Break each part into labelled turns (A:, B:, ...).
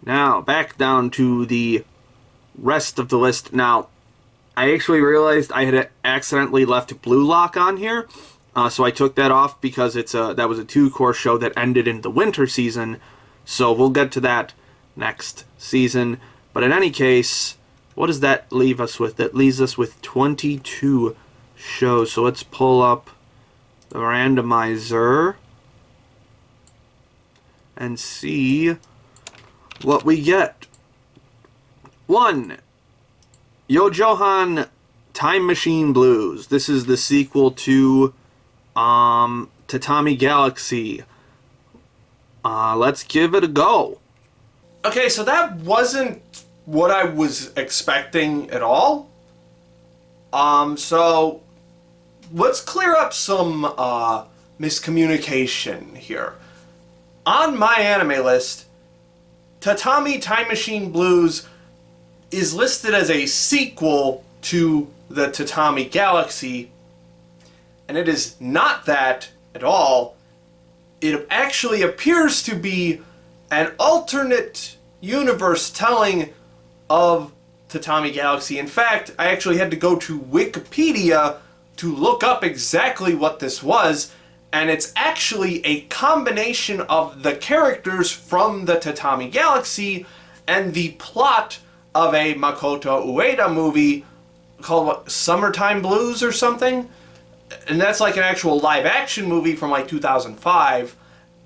A: Now, back down to the rest of the list. Now, I actually realized I had accidentally left Blue Lock on here, so I took that off because that was a 2-course show that ended in the winter season, so we'll get to that next season. But in any case, what does that leave us with? That leaves us with 22 shows. So let's pull up the randomizer and see what we get. 1. Yojohan Time Machine Blues. This is the sequel to Tatami Galaxy. Let's give it a go.
B: Okay, so that wasn't what I was expecting at all. So let's clear up some miscommunication here. On my anime list, Tatami Time Machine Blues is listed as a sequel to the Tatami Galaxy, and it is not that at all. It actually appears to be an alternate universe telling of Tatami Galaxy. In fact, I actually had to go to Wikipedia to look up exactly what this was, and it's actually a combination of the characters from the Tatami Galaxy and the plot of a Makoto Ueda movie called what, Summertime Blues or something? And that's like an actual live-action movie from like 2005.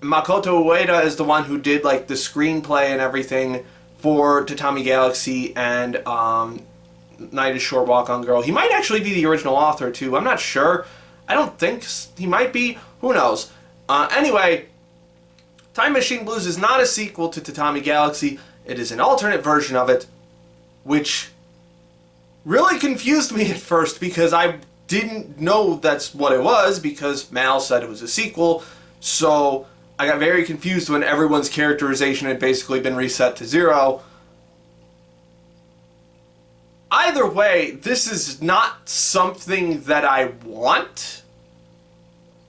B: Makoto Ueda is the one who did like the screenplay and everything for Tatami Galaxy and Night is Short, Walk on Girl. He might actually be the original author too. I'm not sure. I don't think he might be. Who knows? Anyway, Time Machine Blues is not a sequel to Tatami Galaxy. It is an alternate version of it, which really confused me at first because I didn't know that's what it was because Mal said it was a sequel. So I got very confused when everyone's characterization had basically been reset to 0. Either way, this is not something that I want.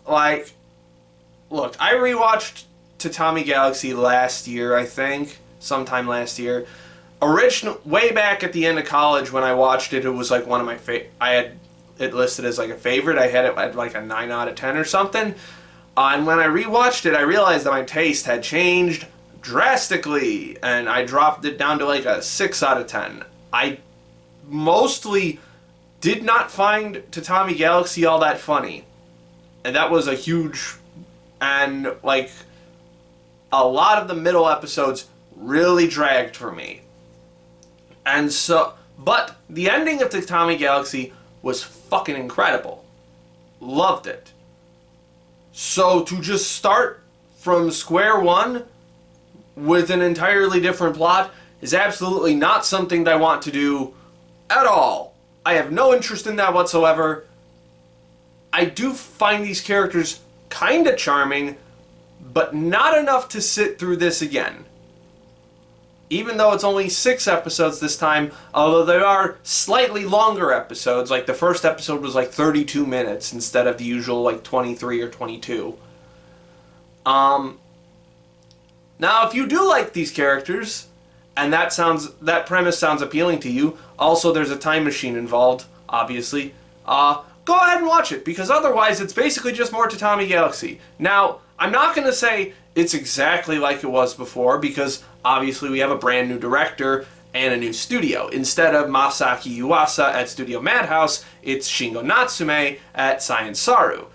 B: Like, look, I rewatched Tatami Galaxy last year, I think. Sometime last year. Way back at the end of college when I watched it, it was like one of my I had it listed as like a favorite. I had it at like a 9 out of 10 or something. And when I rewatched it, I realized that my taste had changed drastically, and I dropped it down to like a 6 out of 10. I mostly did not find Tatami Galaxy all that funny. And that was a huge... And, like, a lot of the middle episodes really dragged for me. And so... But the ending of Tatami Galaxy was fucking incredible. Loved it. So to just start from square one with an entirely different plot is absolutely not something that I want to do at all. I have no interest in that whatsoever. I do find these characters kind of charming, but not enough to sit through this again. Even though it's only 6 episodes this time, although there are slightly longer episodes, like the first episode was like 32 minutes instead of the usual like 23 or 22. Now if you do like these characters, and that premise sounds appealing to you, also there's a time machine involved, obviously, go ahead and watch it, because otherwise it's basically just more Tatami Galaxy. Now, I'm not going to say it's exactly like it was before, because obviously we have a brand new director and a new studio. Instead of Masaki Yuasa at Studio Madhouse, it's Shingo Natsume at Science Saru.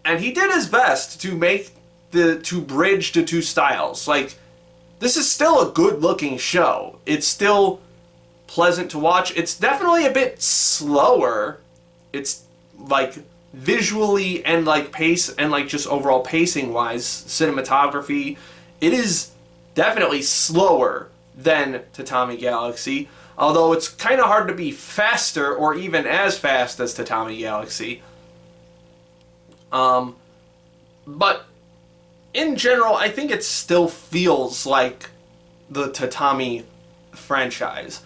B: And he did his best to bridge the two styles. Like, this is still a good-looking show. It's still pleasant to watch. It's definitely a bit slower. It's, like, visually and, like, pace and, like, just overall pacing-wise, cinematography, it is definitely slower than Tatami Galaxy, although it's kind of hard to be faster or even as fast as Tatami Galaxy. But in general, I think it still feels like the Tatami franchise.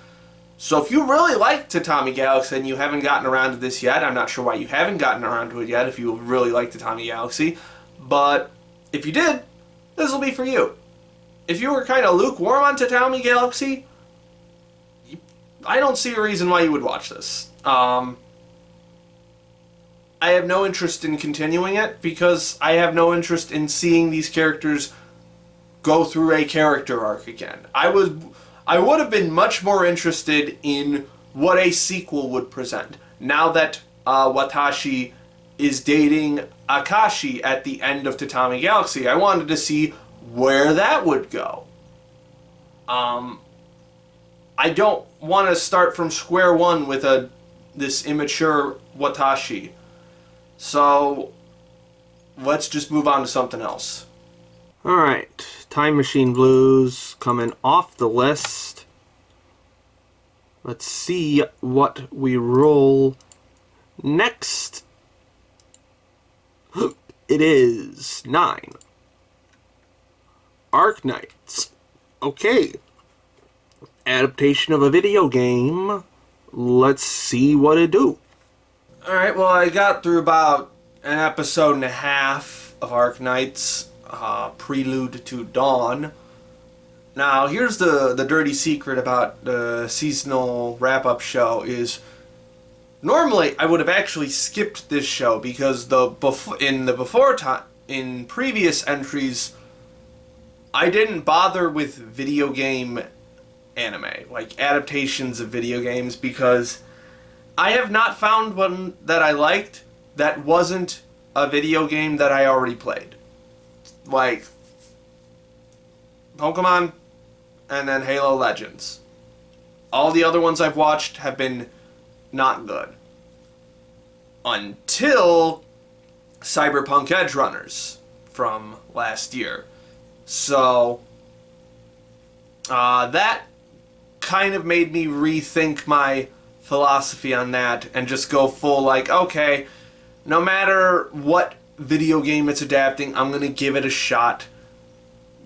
B: So if you really like Tatami Galaxy and you haven't gotten around to this yet, I'm not sure why you haven't gotten around to it yet if you really like Tatami Galaxy, but if you did, this will be for you. if you were kind of lukewarm on Tatami Galaxy, I don't see a reason why you would watch this. I have no interest in continuing it because I have no interest in seeing these characters go through a character arc again. I would have been much more interested in what a sequel would present. Now that Watashi is dating Akashi at the end of Tatami Galaxy, I wanted to see where that would go. I don't want to start from square one with this immature Watashi. So let's just move on to something else.
A: Alright, Time Machine Blues coming off the list. Let's see what we roll next. It is 9. Arknights. Okay. Adaptation of a video game. Let's see what it do.
B: Alright, well, I got through about an episode and a half of Arknights, Prelude to Dawn. Now, here's the dirty secret about the seasonal wrap-up show is normally I would have actually skipped this show because in previous entries I didn't bother with video game anime, like adaptations of video games, because I have not found one that I liked that wasn't a video game that I already played. Like Pokemon and then Halo Legends. All the other ones I've watched have been not good. Until Cyberpunk Edge Runners from last year. So that kind of made me rethink my philosophy on that and just go full like, okay, no matter what video game it's adapting, I'm going to give it a shot,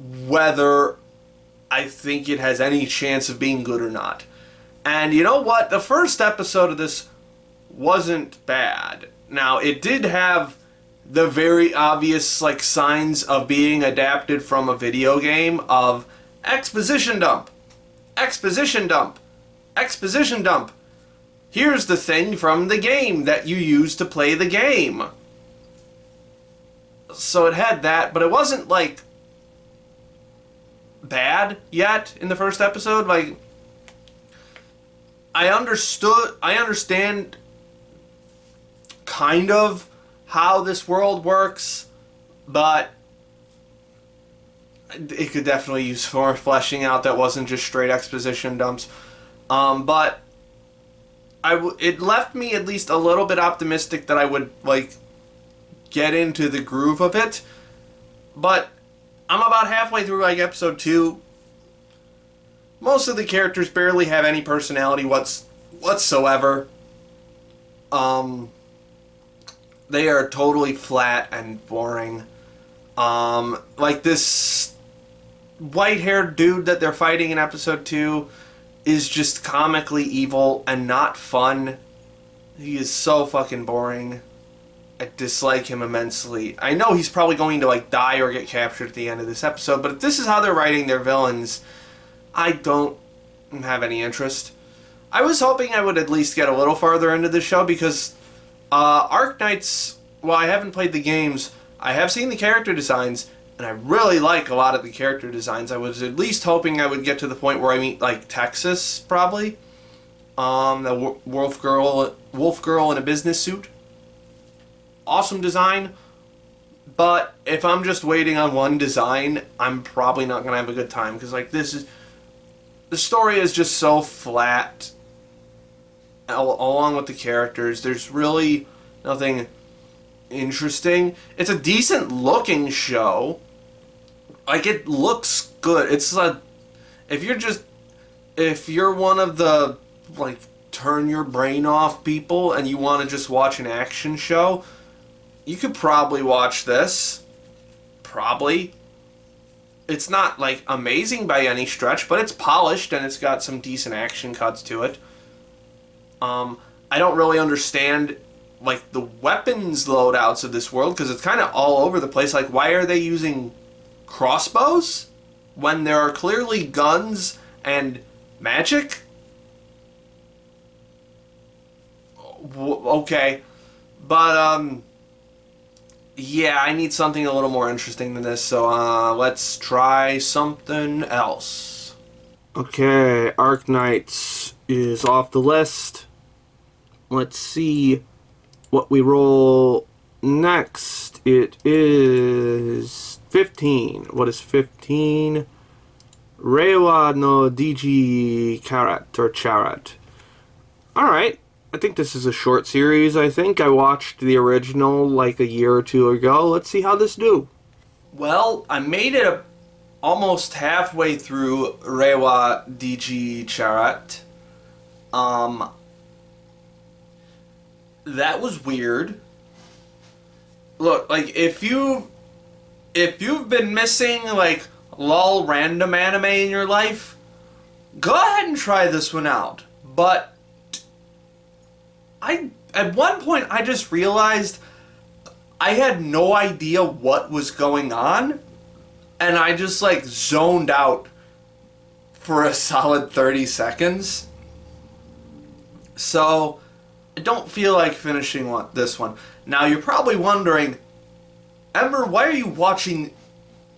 B: whether I think it has any chance of being good or not. And you know what? The first episode of this wasn't bad. Now, it did have the very obvious like signs of being adapted from a video game of exposition dump, exposition dump, exposition dump. Here's the thing from the game that you use to play the game. So it had that, but it wasn't like bad yet in the first episode. Like, I understand kind of how this world works, but it could definitely use more fleshing out that wasn't just straight exposition dumps. But it left me at least a little bit optimistic that I would like get into the groove of it. But I'm about halfway through like episode 2. Most of the characters barely have any personality whatsoever. They are totally flat and boring. Like this white-haired dude that they're fighting in episode 2 is just comically evil and not fun. He is so fucking boring. I dislike him immensely. I know he's probably going to like die or get captured at the end of this episode, but if this is how they're writing their villains, I don't have any interest. I was hoping I would at least get a little farther into the show because Arknights, while I haven't played the games, I have seen the character designs, and I really like a lot of the character designs. I was at least hoping I would get to the point where I meet like Texas, probably. The wolf girl in a business suit. Awesome design, but if I'm just waiting on one design, I'm probably not gonna have a good time because like the story is just so flat. Along with the characters, there's really nothing interesting. It's a decent looking show. Like, it looks good. It's if you're one of the like turn your brain off people and you want to just watch an action show, you could probably watch this. Probably. It's not like amazing by any stretch, but it's polished and it's got some decent action cuts to it. I don't really understand like the weapons loadouts of this world because it's kind of all over the place. Like, why are they using crossbows? when there are clearly guns and magic? Okay. But, yeah, I need something a little more interesting than this, so, let's try something else.
A: Okay, Arknights is off the list. Let's see what we roll next. It is 15. What is 15? Reiwa no Gi Charat or Charat. Alright. I think this is a short series, I think. I watched the original like a year or two ago. Let's see how this do.
B: Well, I made it almost halfway through Reiwa Gi Charat. That was weird. Look, like, if you've been missing, like, lol random anime in your life, go ahead and try this one out. But at one point I just realized I had no idea what was going on, and I just like zoned out for a solid 30 seconds. So I don't feel like finishing this one. Now you're probably wondering, Ember, why are you watching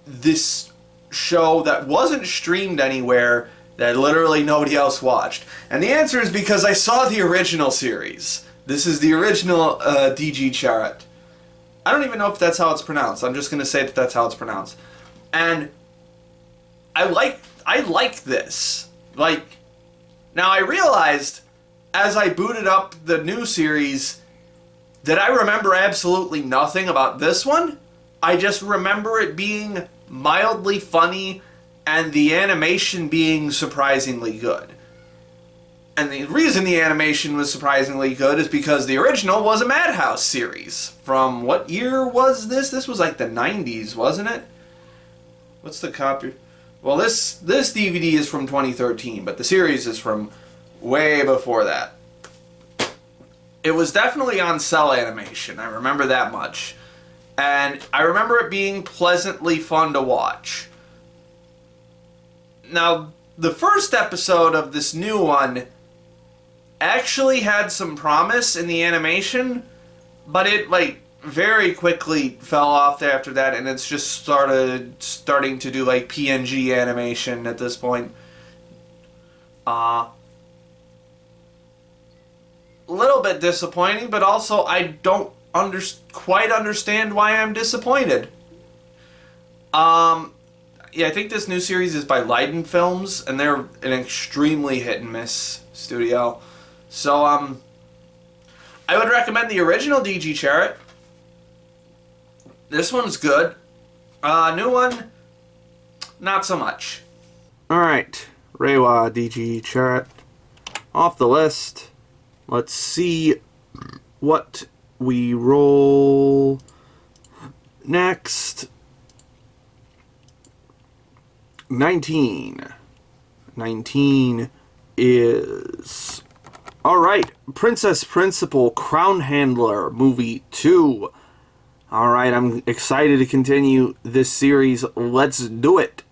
B: this show that wasn't streamed anywhere, that literally nobody else watched? And the answer is because I saw the original series. This is the original Gi Charat. I don't even know if that's how it's pronounced. I'm just gonna say that that's how it's pronounced. And I like this. Like, now I realized as I booted up the new series that I remember absolutely nothing about this one. I just remember it being mildly funny and the animation being surprisingly good. And the reason the animation was surprisingly good is because the original was a Madhouse series. From what year was this? This was like the 90s, wasn't it? What's the copy? Well, this DVD is from 2013, but the series is from way before that. It was definitely on Cell Animation, I remember that much. And I remember it being pleasantly fun to watch. Now, the first episode of this new one actually had some promise in the animation, but it, like, very quickly fell off after that, and it's just starting to do, like, PNG animation at this point. A little bit disappointing, but also I don't quite understand why I'm disappointed. Yeah, I think this new series is by Leiden Films, and they're an extremely hit and miss studio. So, I would recommend the original Gi Charat. This one's good. New one, not so much.
A: Alright, Reiwa Gi Charat off the list. Let's see what we roll next. 19. 19 is... Alright, Princess Principal Crown Handler Movie 2. Alright, I'm excited to continue this series. Let's do it.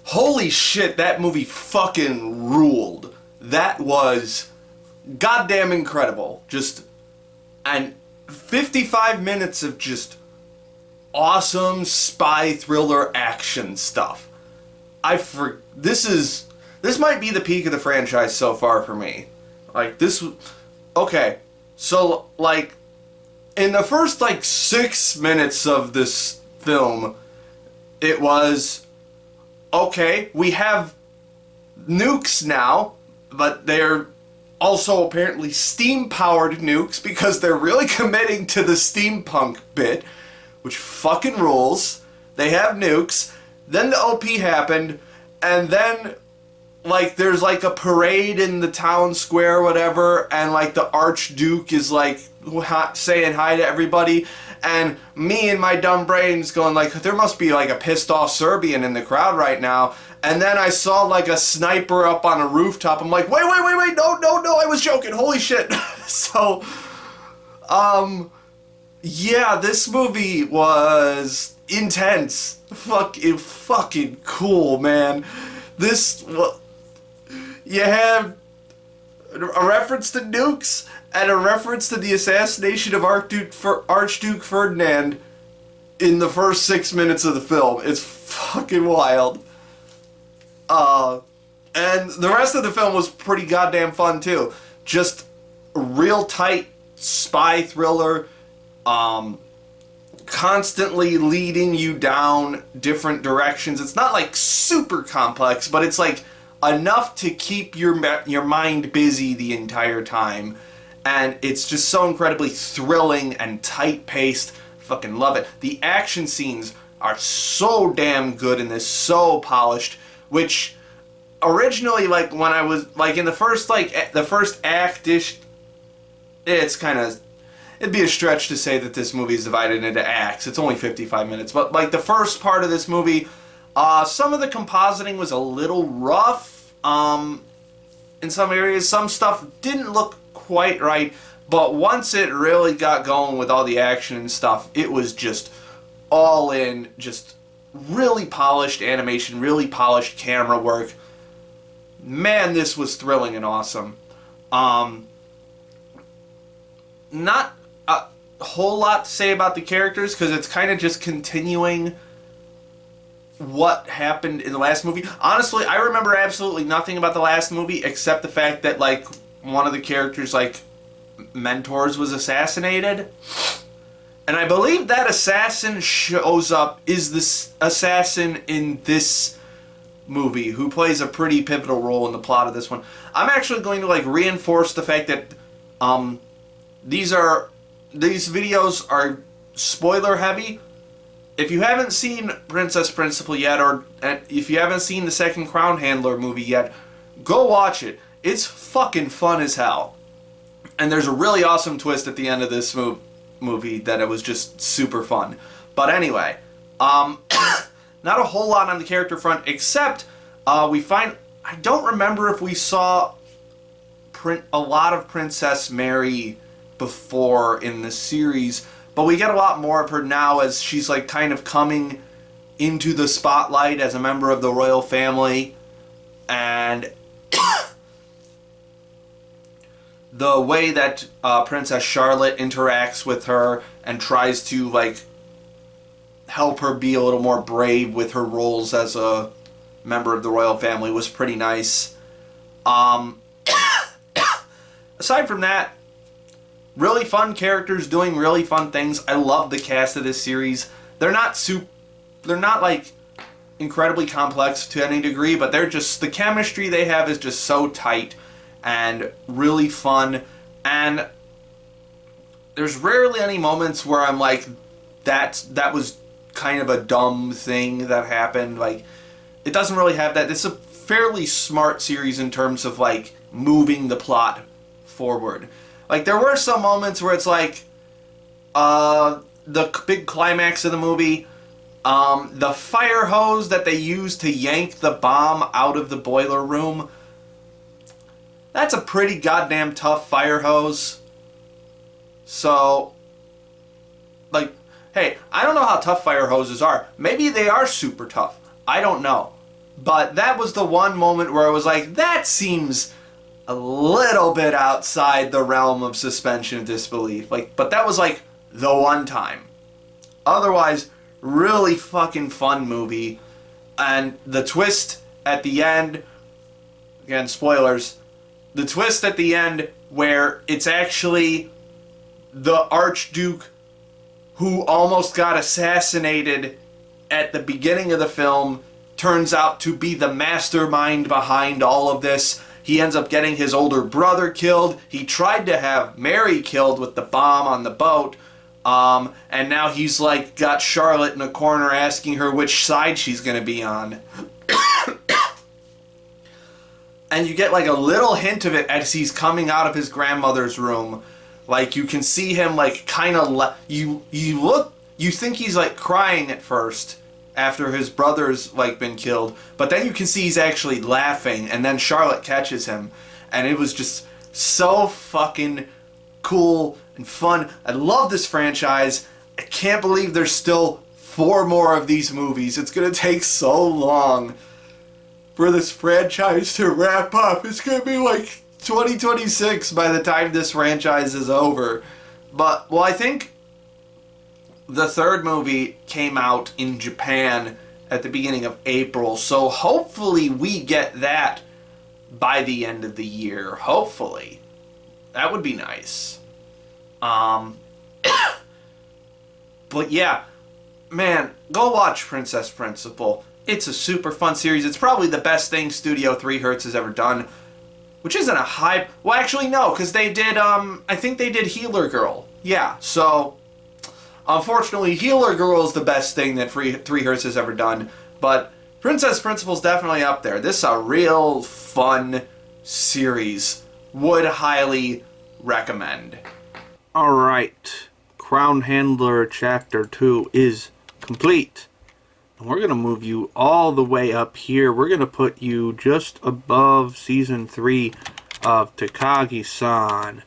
B: Holy shit, that movie fucking ruled. That was goddamn incredible. And 55 minutes of just awesome spy thriller action stuff. This might be the peak of the franchise so far for me. Like, this... Okay, so, like, in the first, like, 6 minutes of this film, it was, okay, we have nukes now, but they're also apparently steam-powered nukes because they're really committing to the steampunk bit, which fucking rules. They have nukes. Then the OP happened, and then... like, there's, like, a parade in the town square or whatever, and, like, the Archduke is, like, saying hi to everybody, and me and my dumb brain's going, like, there must be, like, a pissed-off Serbian in the crowd right now, and then I saw, like, a sniper up on a rooftop. I'm like, wait, no, I was joking, holy shit. So, yeah, this movie was intense. Fucking cool, man. You have a reference to nukes and a reference to the assassination of Archduke Ferdinand in the first 6 minutes of the film. It's fucking wild. And the rest of the film was pretty goddamn fun too. Just a real tight spy thriller, constantly leading you down different directions. It's not like super complex, but it's like enough to keep your mind busy the entire time. And it's just so incredibly thrilling and tight-paced. Fucking love it. The action scenes are so damn good in this, so polished, which originally, like, when I was, like, in the first act-ish, it's kind of, it'd be a stretch to say that this movie is divided into acts. It's only 55 minutes. But, like, the first part of this movie, some of the compositing was a little rough, in some areas. Some stuff didn't look quite right, but once it really got going with all the action and stuff, it was just all in, just really polished animation, really polished camera work. Man, this was thrilling and awesome. Not a whole lot to say about the characters, because it's kind of just continuing what happened in the last movie. Honestly, I remember absolutely nothing about the last movie, except the fact that, like, one of the characters, like, mentors was assassinated. And I believe that assassin shows up, is this assassin in this movie, who plays a pretty pivotal role in the plot of this one. I'm actually going to, like, reinforce the fact that these videos are spoiler heavy. If you haven't seen Princess Principal yet, or if you haven't seen the second Crown Handler movie yet, go watch it. It's fucking fun as hell. And there's a really awesome twist at the end of this movie that it was just super fun. But anyway, not a whole lot on the character front, except we find, I don't remember if we saw a lot of Princess Mary before in the series, but we get a lot more of her now as she's, like, kind of coming into the spotlight as a member of the royal family. And the way that Princess Charlotte interacts with her and tries to, like, help her be a little more brave with her roles as a member of the royal family was pretty nice. Aside from that, really fun characters doing really fun things. I love the cast of this series. They're not like incredibly complex to any degree, but they're just, the chemistry they have is just so tight and really fun. And there's rarely any moments where I'm like, that was kind of a dumb thing that happened. Like, it doesn't really have that. It's a fairly smart series in terms of, like, moving the plot forward. Like, there were some moments where it's like, the big climax of the movie, the fire hose that they used to yank the bomb out of the boiler room, that's a pretty goddamn tough fire hose. So, like, hey, I don't know how tough fire hoses are. Maybe they are super tough. I don't know. But that was the one moment where I was like, that seems a little bit outside the realm of suspension of disbelief. Like, but that was, like, the one time. Otherwise, really fucking fun movie. And the twist at the end, again, spoilers, the twist at the end where it's actually the Archduke who almost got assassinated at the beginning of the film turns out to be the mastermind behind all of this. He ends up getting his older brother killed. He tried to have Mary killed with the bomb on the boat. And now he's, like, got Charlotte in a corner asking her which side she's going to be on. And you get, like, a little hint of it as he's coming out of his grandmother's room. Like, you can see him, like, kind of... You think he's, like, crying at first after his brother's, like, been killed. But then you can see he's actually laughing, and then Charlotte catches him. And it was just so fucking cool and fun. I love this franchise. I can't believe there's still 4 more of these movies. It's going to take so long for this franchise to wrap up. It's going to be like 2026 by the time this franchise is over. But, well, I think the third movie came out in Japan at the beginning of April, so hopefully we get that by the end of the year. Hopefully. That would be nice. But yeah, man, go watch Princess Principal. It's a super fun series. It's probably the best thing Studio 3 Hertz has ever done. Which isn't a hype. Well, actually, no, because they did, I think they did Healer Girl. Yeah, so, unfortunately, Healer Girl is the best thing that 3 Hertz has ever done. But Princess Principal's definitely up there. This is a real fun series. Would highly recommend.
A: Alright, Crown Handler Chapter 2 is complete. And we're going to move you all the way up here. We're going to put you just above Season 3 of Takagi-san.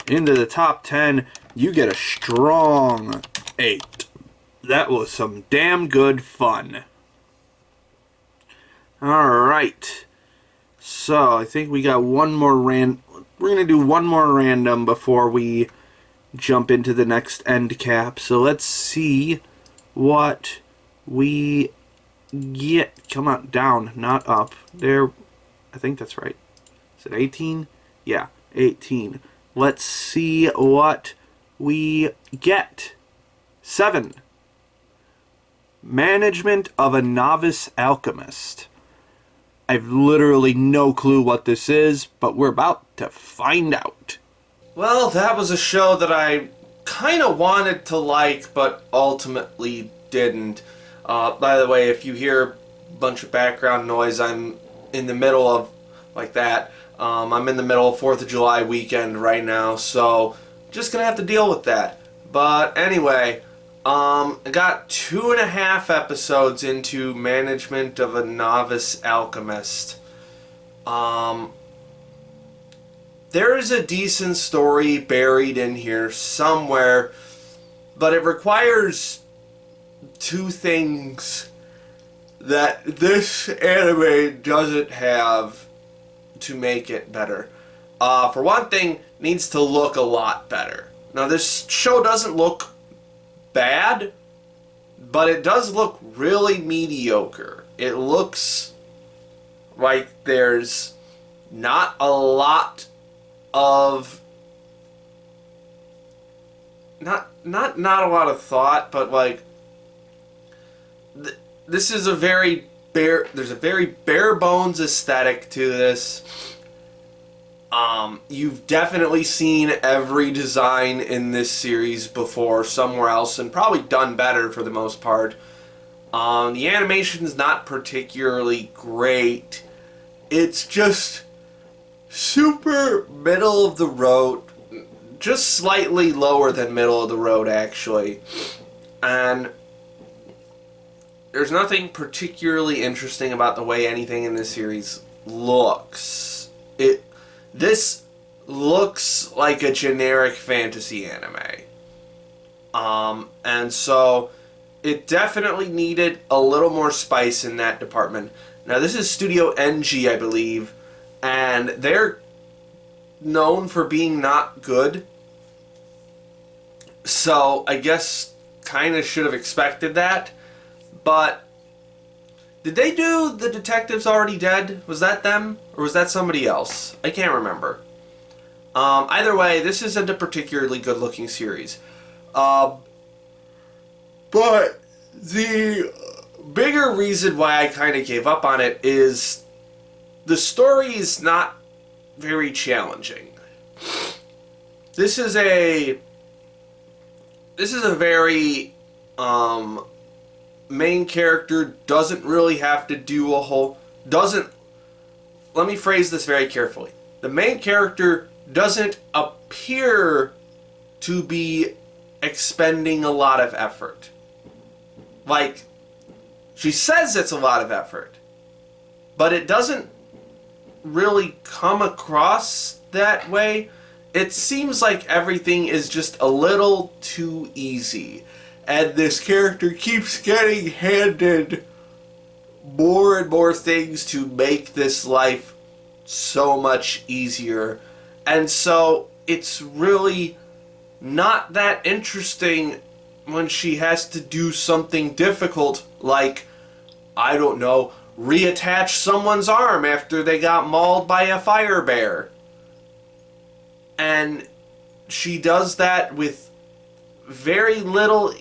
A: Into the top 10, you get a strong 8. That was some damn good fun. Alright. So, I think we got one more we're going to do one more random before we jump into the next end cap. So, let's see what we get. Come on, down, not up. There, I think that's right. Is it 18? Yeah, 18. Let's see what we get. 7. Management of a Novice Alchemist. I've literally no clue what this is, but we're about to find out.
B: Well, that was a show that I kind of wanted to like, but ultimately didn't. By the way, if you hear a bunch of background noise, I'm in the middle of, like that, I'm in the middle of 4th of July weekend right now, so just gonna have to deal with that. But anyway, I got 2.5 episodes into Management of a Novice Alchemist. There is a decent story buried in here somewhere, but it requires 2 things that this anime doesn't have to make it better. For one thing, it needs to look a lot better. Now, this show doesn't look bad, but it does look really mediocre. It looks like there's not a lot of not a lot of thought, but like this is a very there's a very bare bones aesthetic to this. You've definitely seen every design in this series before somewhere else and probably done better for the most part. The animation's not particularly great. It's just super middle of the road, just slightly lower than middle of the road actually. And there's nothing particularly interesting about the way anything in this series looks. This looks like a generic fantasy anime. And so it definitely needed a little more spice in that department. Now this is Studio NG, I believe, and they're known for being not good. So I guess kind of should have expected that. But did they do The Detectives Already Dead? Was that them? Or was that somebody else? I can't remember. Either way, this isn't a particularly good-looking series. But the bigger reason why I kind of gave up on it is the story is not very challenging. This is a very main character doesn't really have to do a whole let me phrase this very carefully. The main character doesn't appear to be expending a lot of effort. Like, she says it's a lot of effort, but it doesn't really come across that way. It seems like everything is just a little too easy. and this character keeps getting handed more and more things to make this life so much easier. And so it's really not that interesting when she has to do something difficult like, I don't know, reattach someone's arm after they got mauled by a fire bear. And she does that with very little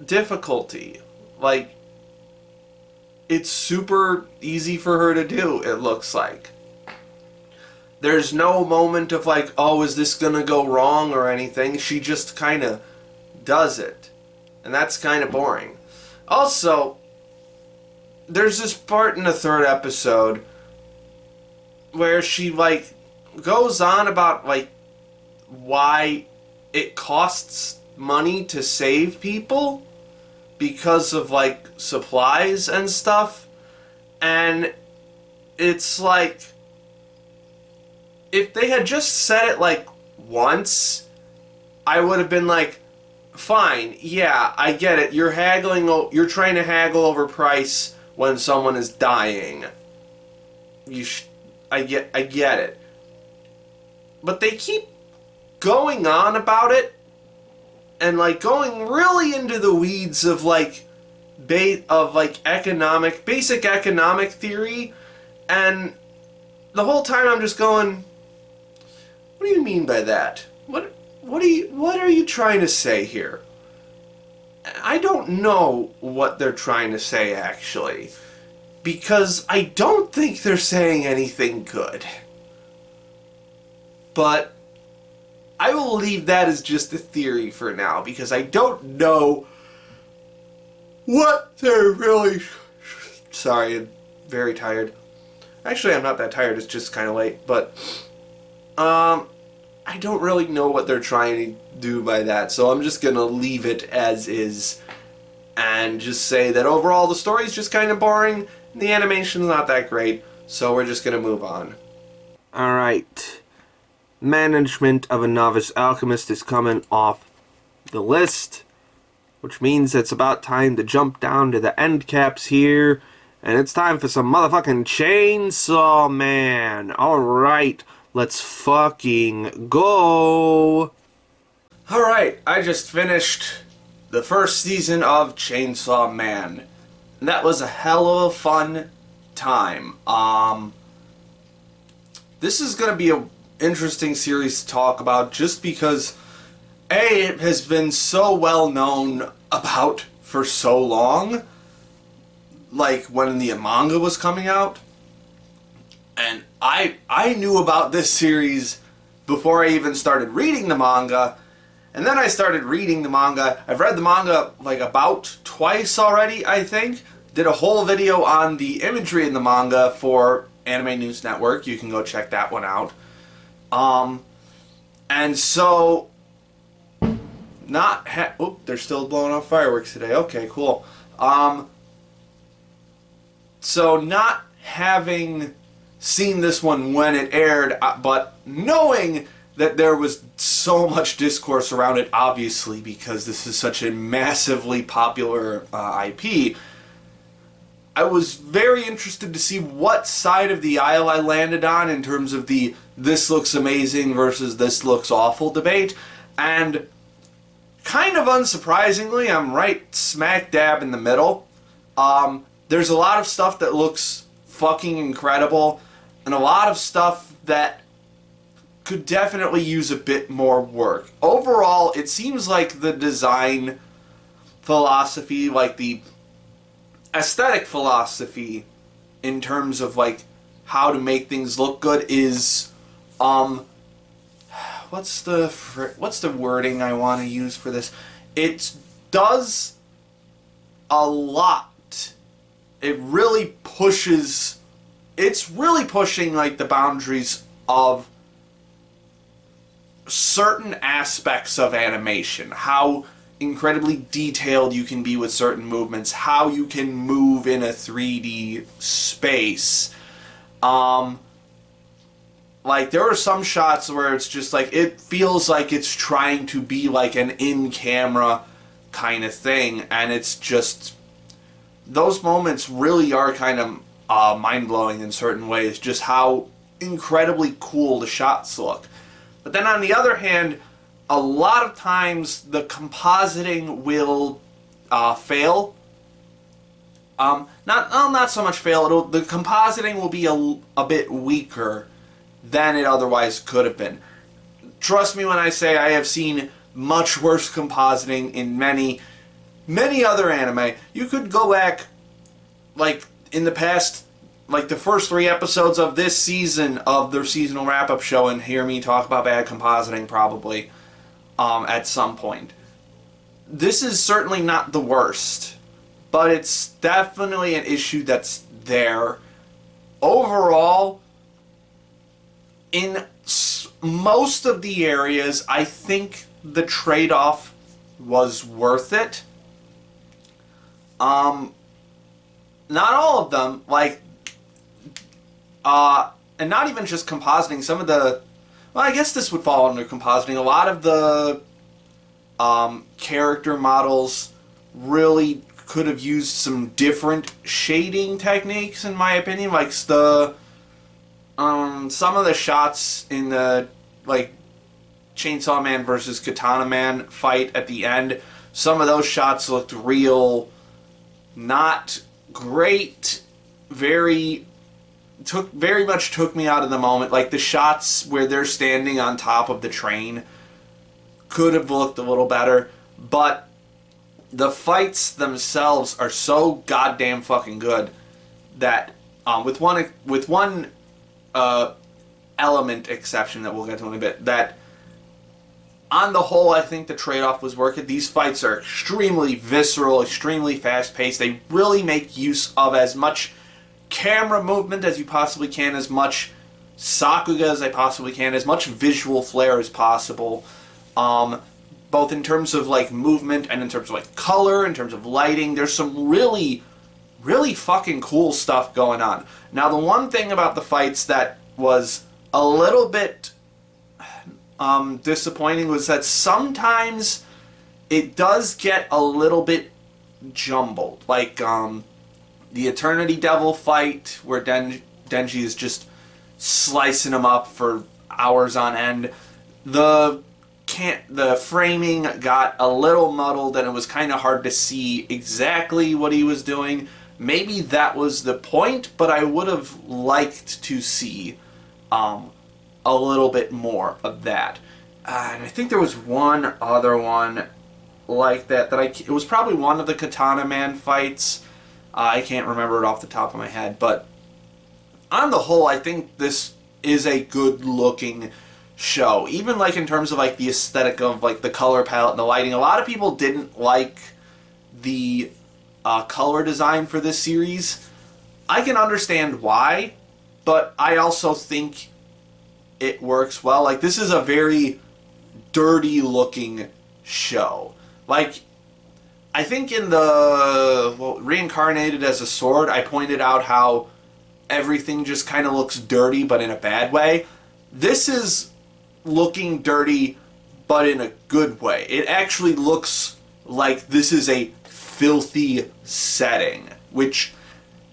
B: difficulty. Like, it's super easy for her to do, it looks like. There's no moment of like, oh, is this gonna go wrong or anything. She just kind of does it. And that's kind of boring. Also, there's this part in the third episode where she, like, goes on about, like, why it costs money to save people because of, like, supplies and stuff. And it's like, if they had just said it, like, once, I would have been like, fine, yeah, I get it. You're trying to haggle over price when someone is dying. I get it. But they keep going on about it and, like, going really into the weeds of, like, basic economic theory, and the whole time I'm just going, what do you mean by that? What are you trying to say here? I don't know what they're trying to say, actually, because I don't think they're saying anything good. But I will leave that as just a theory for now, because I don't know what they're really... Sorry, I'm very tired. Actually, I'm not that tired, it's just kind of late, but... I don't really know what they're trying to do by that, so I'm just gonna leave it as is and just say that overall the story's just kind of boring and the animation's not that great, so we're just gonna move on.
A: Alright. Management of a Novice Alchemist is coming off the list, which means it's about time to jump down to the end caps here, and it's time for some motherfucking Chainsaw Man. Alright. Let's fucking go!
B: Alright, I just finished the first season of Chainsaw Man. And that was a hell of a fun time. This is going to be an interesting series to talk about just because, A, it has been so well known about for so long. Like when the manga was coming out. And I knew about this series before I even started reading the manga. And then I started reading the manga. I've read the manga like about twice already, I think. Did a whole video on the imagery in the manga for Anime News Network. You can go check that one out. And so... they're still blowing off fireworks today. Okay, cool. So not having... seen this one when it aired, but knowing that there was so much discourse around it, obviously, because this is such a massively popular IP, I was very interested to see what side of the aisle I landed on in terms of the this looks amazing versus this looks awful debate, and kind of unsurprisingly, I'm right smack dab in the middle. There's a lot of stuff that looks fucking incredible, and a lot of stuff that could definitely use a bit more work. Overall, it seems like the design philosophy, like the aesthetic philosophy in terms of like how to make things look good is what's the wording I want to use for this? It does a lot. It's really pushing like the boundaries of certain aspects of animation. How incredibly detailed you can be with certain movements, how you can move in a 3D space. Like there are some shots where it's just like it feels like it's trying to be like an in-camera kind of thing, and it's just those moments really are kind of mind-blowing in certain ways, just how incredibly cool the shots look. But then on the other hand, a lot of times the compositing will fail. Not so much fail. The compositing will be a bit weaker than it otherwise could have been. Trust me when I say I have seen much worse compositing in many other anime. You could go back, like, in the past, like, the first 3 episodes of this season of their seasonal wrap-up show and hear me talk about bad compositing, probably, at some point. This is certainly not the worst, but it's definitely an issue that's there. Overall, in most of the areas, I think the trade-off was worth it. Not all of them, like, and not even just compositing, some of the, well, I guess this would fall under compositing. A lot of the character models really could have used some different shading techniques, in my opinion. Like, the some of the shots in the, like, Chainsaw Man versus Katana Man fight at the end, some of those shots looked real, not great, very much took me out of the moment. Like, the shots where they're standing on top of the train could have looked a little better, but the fights themselves are so goddamn fucking good that, with one element exception that we'll get to in a bit, that on the whole, I think the trade-off was worth it. These fights are extremely visceral, extremely fast-paced. They really make use of as much camera movement as you possibly can, as much Sakuga as I possibly can, as much visual flair as possible, both in terms of, like, movement and in terms of, like, color, in terms of lighting. There's some really, really fucking cool stuff going on. Now, the one thing about the fights that was a little bit disappointing was that sometimes it does get a little bit jumbled. Like, the Eternity Devil fight, where Denji is just slicing him up for hours on end. The framing got a little muddled, and it was kind of hard to see exactly what he was doing. Maybe that was the point, but I would have liked to see a little bit more of that. And I think there was one other one like that it was probably one of the Katana Man fights. I can't remember it off the top of my head, but on the whole, I think this is a good looking show. Even, like, in terms of, like, the aesthetic of, like, the color palette and the lighting. A lot of people didn't like the color design for this series. I can understand why, but I also think it works well. Like, this is a very dirty looking show. Like, I think in the Reincarnated as a Sword, I pointed out how everything just kind of looks dirty, but in a bad way. This is looking dirty, but in a good way. It actually looks like this is a filthy setting, which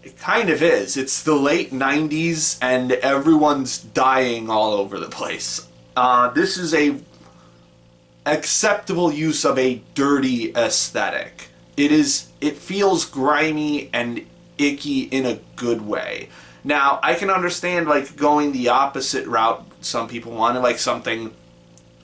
B: it kind of is. It's the late 90s, and everyone's dying all over the place. This is a acceptable use of a dirty aesthetic. It feels grimy and icky in a good way. Now, I can understand, like, going the opposite route. Some people wanted, like, something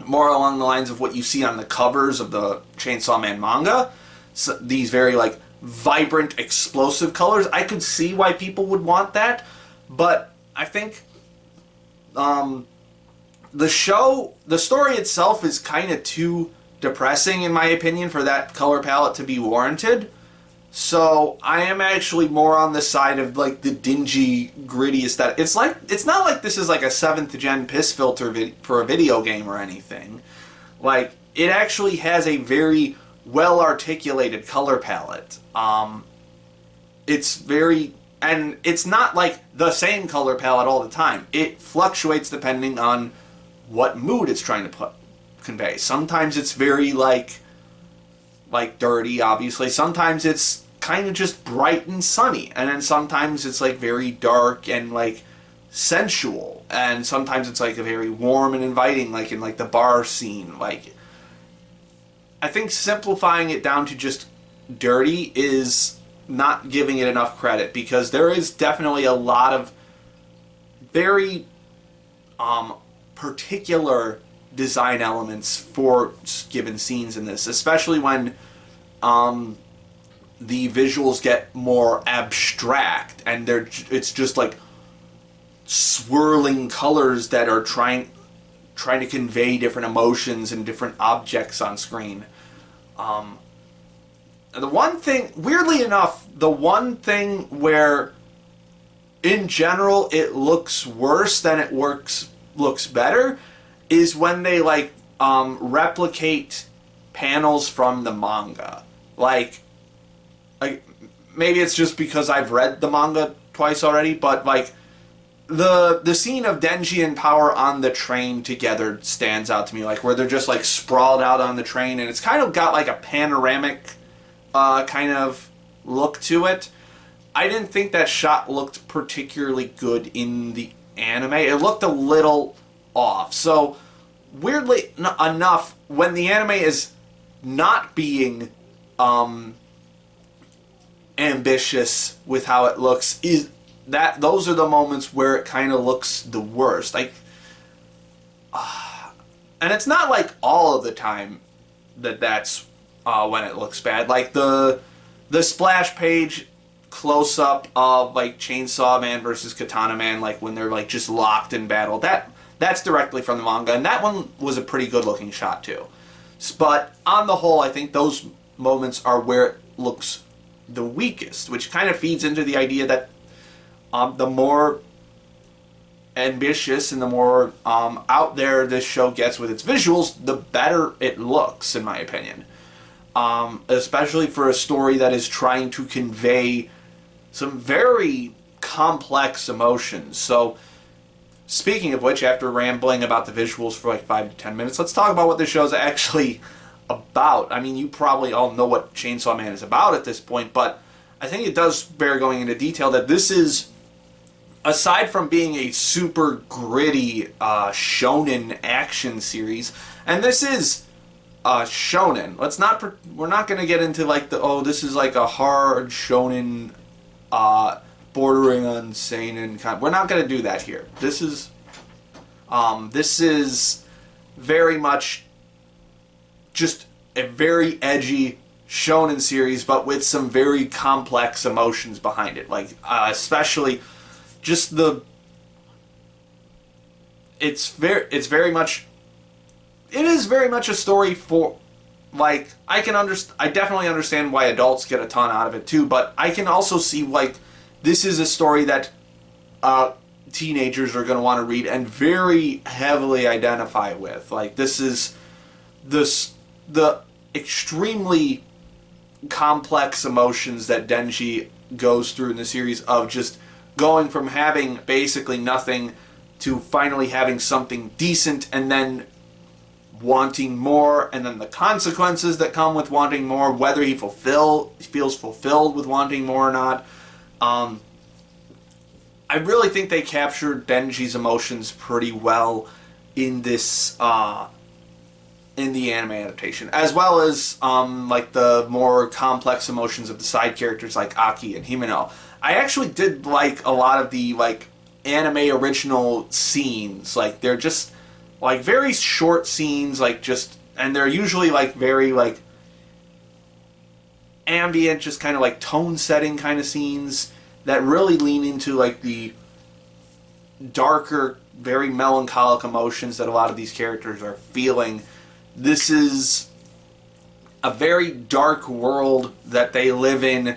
B: more along the lines of what you see on the covers of the Chainsaw Man manga. So, these very, like, vibrant, explosive colors. I could see why people would want that, but I think the story itself is kind of too depressing, in my opinion, for that color palette to be warranted. So I am actually more on the side of, like, the dingy, gritty aesthetic. It's not like this is like a 7th gen piss filter for a video game or anything. Like, it actually has a very well articulated color palette. And it's not like the same color palette all the time. It fluctuates depending on what mood it's trying to convey. Sometimes it's very, like, like dirty, obviously. Sometimes it's kind of just bright and sunny, and then sometimes it's like very dark and like sensual, and sometimes it's like very warm and inviting, like in like the bar scene. Like, I think simplifying it down to just dirty is not giving it enough credit, because there is definitely a lot of very particular design elements for given scenes in this, especially when the visuals get more abstract and it's just like swirling colors that are trying to convey different emotions and different objects on screen. The one thing, weirdly enough, the one thing where in general it looks worse than it looks better is when they like replicate panels from the manga. Like maybe it's just because I've read the manga twice already, but like the scene of Denji and Power on the train together stands out to me, like where they're just like sprawled out on the train, and it's kind of got like a panoramic kind of look to it. I didn't think that shot looked particularly good in the anime. It looked a little off. So weirdly enough, when the anime is not being ambitious with how it looks, is that those are the moments where it kind of looks the worst. Like, and it's not like all of the time that's when it looks bad. Like the splash page close up of like Chainsaw Man versus Katana Man, like when they're like just locked in battle. That's directly from the manga, and that one was a pretty good looking shot too. But on the whole, I think those moments are where it looks the weakest, which kind of feeds into the idea that the more ambitious and the more out there this show gets with its visuals, the better it looks, in my opinion. Especially for a story that is trying to convey some very complex emotions. So, speaking of which, after rambling about the visuals for like 5 to 10 minutes, let's talk about what this show's actually about. I mean, you probably all know what Chainsaw Man is about at this point, but I think it does bear going into detail that this is, aside from being a super gritty shonen action series, and this is shonen. We're not going to get into like this is like a hard shonen bordering on seinen kind. We're not going to do that here. This is very much just a very edgy shonen series, but with some very complex emotions behind it. Like especially just it is very much a story for, like, I definitely understand why adults get a ton out of it too, but I can also see, like, this is a story that teenagers are going to want to read and very heavily identify with. Like, this is the extremely complex emotions that Denji goes through in the series, of just going from having basically nothing to finally having something decent, and then wanting more, and then the consequences that come with wanting more, whether he feels fulfilled with wanting more or not. I really think they captured Denji's emotions pretty well in this in the anime adaptation, as well as like the more complex emotions of the side characters like Aki and Himeno. I actually did like a lot of the like anime original scenes. Like, they're just like very short scenes, like just, and they're usually like very like ambient, just kind of like tone setting kind of scenes that really lean into like the darker, very melancholic emotions that a lot of these characters are feeling. This is a very dark world that they live in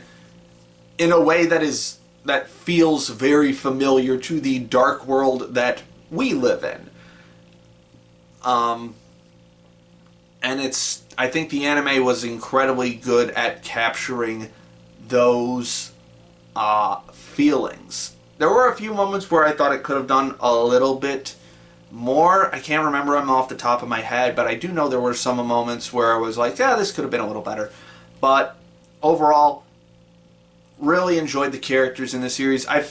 B: a way that feels very familiar to the dark world that we live in. And I think the anime was incredibly good at capturing those feelings. There were a few moments where I thought it could have done a little bit more. I can't remember them off the top of my head, but I do know there were some moments where I was like, yeah, this could have been a little better. But overall, really enjoyed the characters in the series. I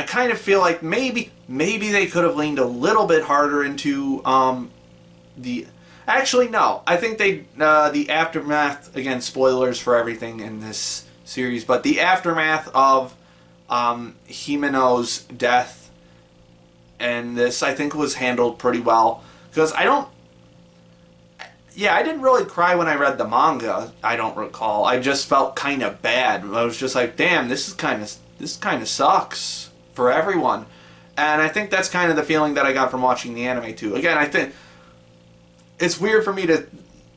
B: kind of feel like maybe they could have leaned a little bit harder into the. Actually, no. I think the aftermath, again, spoilers for everything in this series, but the aftermath of Himeno's death and this, I think, was handled pretty well. Because I didn't really cry when I read the manga, I don't recall. I just felt kind of bad. I was just like, damn, this kind of sucks for everyone. And I think that's kind of the feeling that I got from watching the anime, too. Again, I think it's weird for me to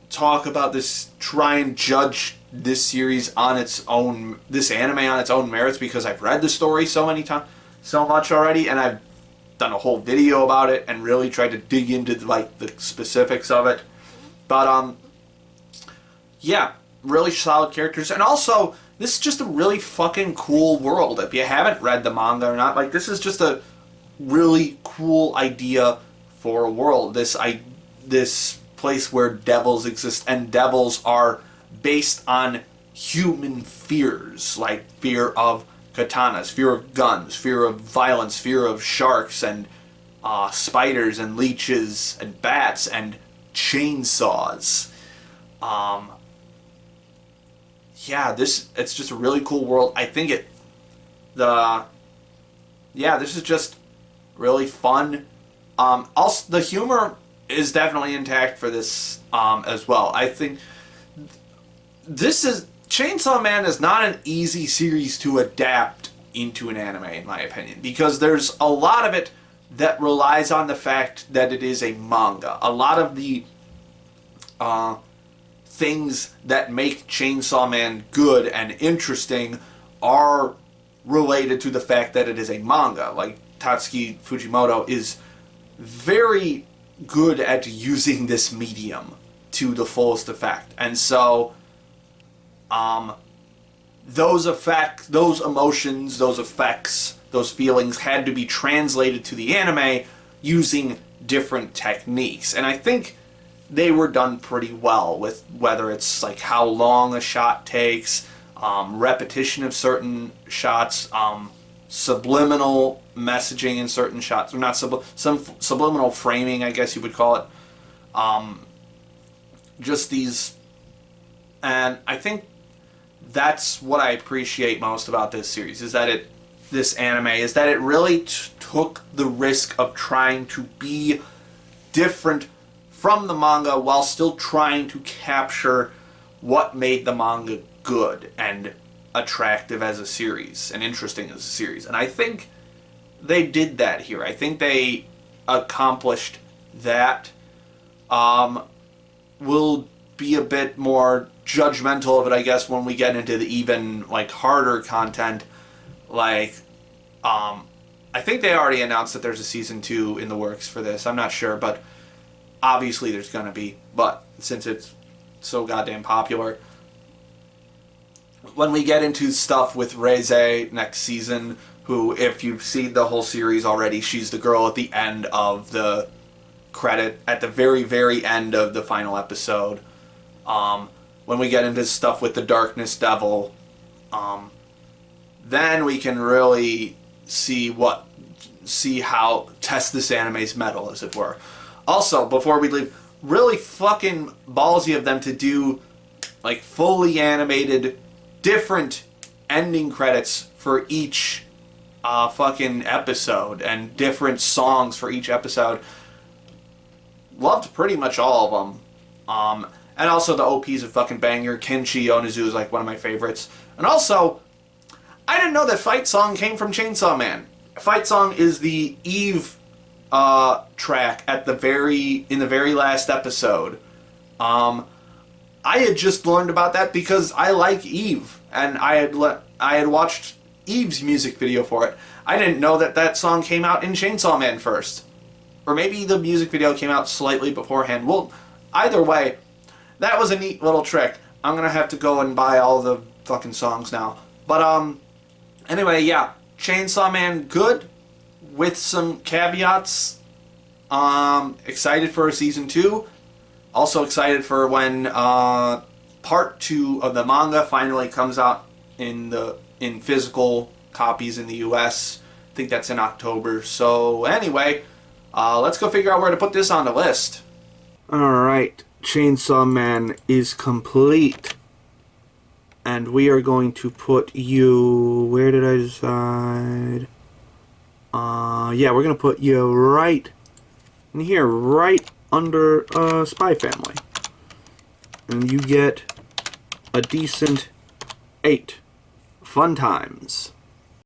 B: talk about this, try and judge this series on its own, this anime on its own merits, because I've read the story so much already, and I've done a whole video about it and really tried to dig into like the specifics of it. But yeah, really solid characters, and also this is just a really fucking cool world. If you haven't read the manga or not, like, this is just a really cool idea for a world. This place where devils exist, and devils are based on human fears, like fear of katanas, fear of guns, fear of violence, fear of sharks and spiders and leeches and bats and chainsaws. It's just a really cool world. I think this is just really fun. Also, the humor is definitely intact for this as well. I think Chainsaw Man is not an easy series to adapt into an anime, in my opinion, because there's a lot of it that relies on the fact that it is a manga. A lot of the things that make Chainsaw Man good and interesting are related to the fact that it is a manga. Like, Tatsuki Fujimoto is very good at using this medium to the fullest effect. And so those effects, those emotions, those effects, those feelings had to be translated to the anime using different techniques. And I think they were done pretty well, with whether it's like how long a shot takes, repetition of certain shots, subliminal messaging in certain shots, or not some subliminal framing, I guess you would call it. Just these, and I think that's what I appreciate most about this series, is that this anime is that it really took the risk of trying to be different from the manga while still trying to capture what made the manga good and attractive as a series and interesting as a series. And I think they did that here. I think they accomplished that. We'll be a bit more judgmental of it, I guess, when we get into the even like harder content. Like, I think they already announced that there's a season 2 in the works for this. I'm not sure, but obviously there's gonna be. But since it's so goddamn popular, when we get into stuff with Reiwa next season, who, if you've seen the whole series already, she's the girl at the end of the credit, at the very, very end of the final episode. When we get into stuff with the Darkness Devil, then we can really see how test this anime's mettle, as it were. Also, before we leave, really fucking ballsy of them to do like fully animated different ending credits for each fucking episode, and different songs for each episode. Loved pretty much all of them. And also the OP's a fucking banger. Kenshi Yonezu is like one of my favorites. And also, I didn't know that Fight Song came from Chainsaw Man. Fight Song is the Eve track in the very last episode. I had just learned about that because I like Eve, and I had watched Eve's music video for it. I didn't know that song came out in Chainsaw Man first. Or maybe the music video came out slightly beforehand. Well, either way, that was a neat little trick. I'm gonna have to go and buy all the fucking songs now. But anyway, yeah, Chainsaw Man good, with some caveats. Excited for season 2. Also excited for when part 2 of the manga finally comes out in physical copies in the US. I think that's in October. So anyway, let's go figure out where to put this on the list.
A: Alright, Chainsaw Man is complete. And we are going to put you... Where did I decide? Yeah, we're going to put you right in here, right under Spy Family. And you get a decent 8. Fun times.